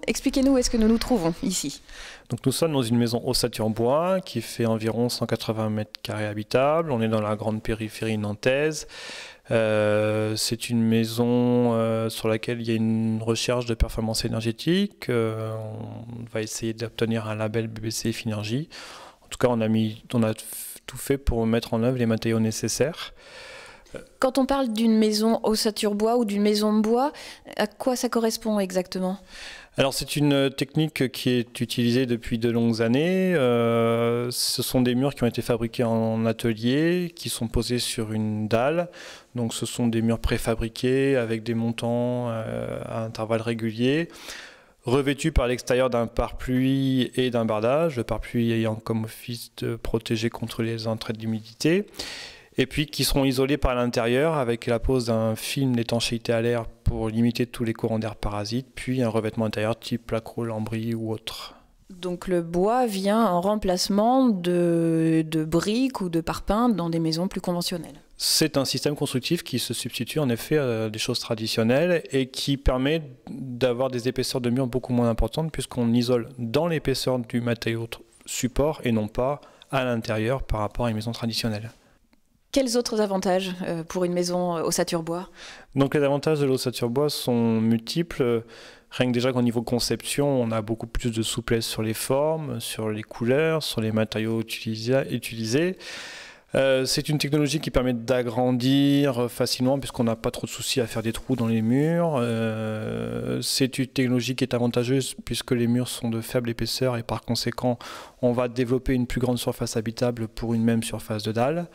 Expliquez-nous où est-ce que nous nous trouvons ici. Donc nous sommes dans une maison ossature-bois qui fait environ 180 mètres carrés habitables. On est dans la grande périphérie nantaise. C'est une maison sur laquelle il y a une recherche de performance énergétique. On va essayer d'obtenir un label BBC Finergie. En tout cas, on a tout fait pour mettre en œuvre les matériaux nécessaires. Quand on parle d'une maison ossature bois ou d'une maison de bois, à quoi ça correspond exactement? Alors c'est une technique qui est utilisée depuis de longues années. Ce sont des murs qui ont été fabriqués en atelier, qui sont posés sur une dalle. Donc ce sont des murs préfabriqués avec des montants à intervalles réguliers, revêtus par l'extérieur d'un pare-pluie et d'un bardage, le pare-pluie ayant comme office de protéger contre les entrées d'humidité. Et puis qui seront isolés par l'intérieur avec la pose d'un film d'étanchéité à l'air pour limiter tous les courants d'air parasites, puis un revêtement intérieur type placo, lambris ou autre. Donc le bois vient en remplacement de briques ou de parpaings dans des maisons plus conventionnelles. C'est un système constructif qui se substitue en effet à des choses traditionnelles et qui permet d'avoir des épaisseurs de murs beaucoup moins importantes puisqu'on isole dans l'épaisseur du matériau support et non pas à l'intérieur par rapport à une maison traditionnelle. Quels autres avantages pour une maison ossature bois? Donc les avantages de l'ossature bois sont multiples. Rien que déjà qu'au niveau conception, on a beaucoup plus de souplesse sur les formes, sur les couleurs, sur les matériaux utilisés. C'est une technologie qui permet d'agrandir facilement puisqu'on n'a pas trop de soucis à faire des trous dans les murs. C'est une technologie qui est avantageuse puisque les murs sont de faible épaisseur et par conséquent on va développer une plus grande surface habitable pour une même surface de dalle.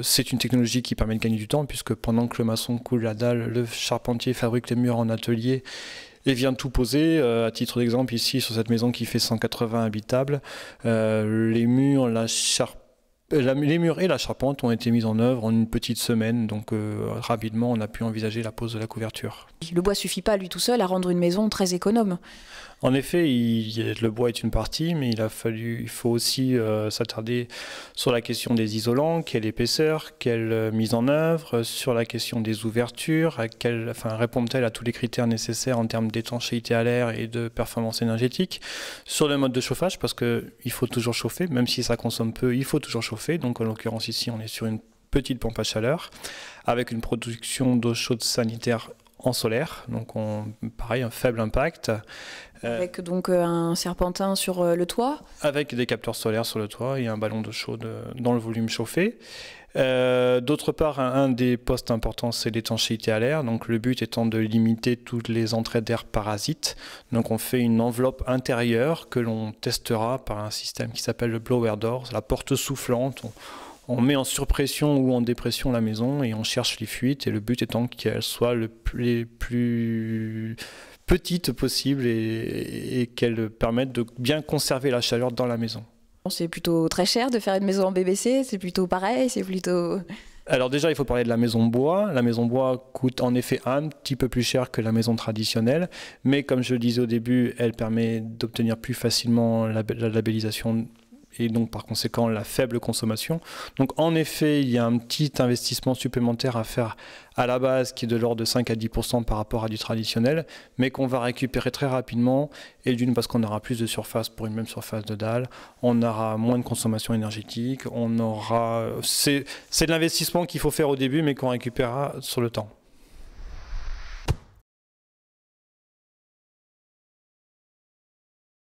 C'est une technologie qui permet de gagner du temps puisque pendant que le maçon coule la dalle, le charpentier fabrique les murs en atelier et vient tout poser. À titre d'exemple, ici, sur cette maison qui fait 180 habitables, les murs et la charpente ont été mis en œuvre en une petite semaine. Donc rapidement, on a pu envisager la pose de la couverture. Le bois ne suffit pas, lui tout seul, à rendre une maison très économe. En effet, le bois est une partie, mais il faut aussi s'attarder sur la question des isolants, quelle épaisseur, quelle mise en œuvre, sur la question des ouvertures, répondent-elles à tous les critères nécessaires en termes d'étanchéité à l'air et de performance énergétique, sur le mode de chauffage, parce qu'il faut toujours chauffer, même si ça consomme peu, il faut toujours chauffer. Donc en l'occurrence ici, on est sur une petite pompe à chaleur, avec une production d'eau chaude sanitaire en solaire, donc pareil, un faible impact. Avec donc un serpentin sur le toit? Avec des capteurs solaires sur le toit et un ballon d'eau chaude dans le volume chauffé. D'autre part, un des postes importants, c'est l'étanchéité à l'air. Donc le but étant de limiter toutes les entrées d'air parasites. Donc on fait une enveloppe intérieure que l'on testera par un système qui s'appelle le blower door, la porte soufflante. On met en surpression ou en dépression la maison et on cherche les fuites, et le but étant qu'elles soient les plus petites possibles et qu'elles permettent de bien conserver la chaleur dans la maison. C'est plutôt très cher de faire une maison en BBC, c'est plutôt pareil, c'est plutôt... Alors déjà, il faut parler de la maison bois. La maison bois coûte en effet un petit peu plus cher que la maison traditionnelle, mais comme je le disais au début, elle permet d'obtenir plus facilement la labellisation et donc par conséquent la faible consommation. Donc en effet, il y a un petit investissement supplémentaire à faire à la base qui est de l'ordre de 5 à 10% par rapport à du traditionnel, mais qu'on va récupérer très rapidement, et d'une parce qu'on aura plus de surface pour une même surface de dalle, on aura moins de consommation énergétique, c'est de l'investissement qu'il faut faire au début mais qu'on récupérera sur le temps.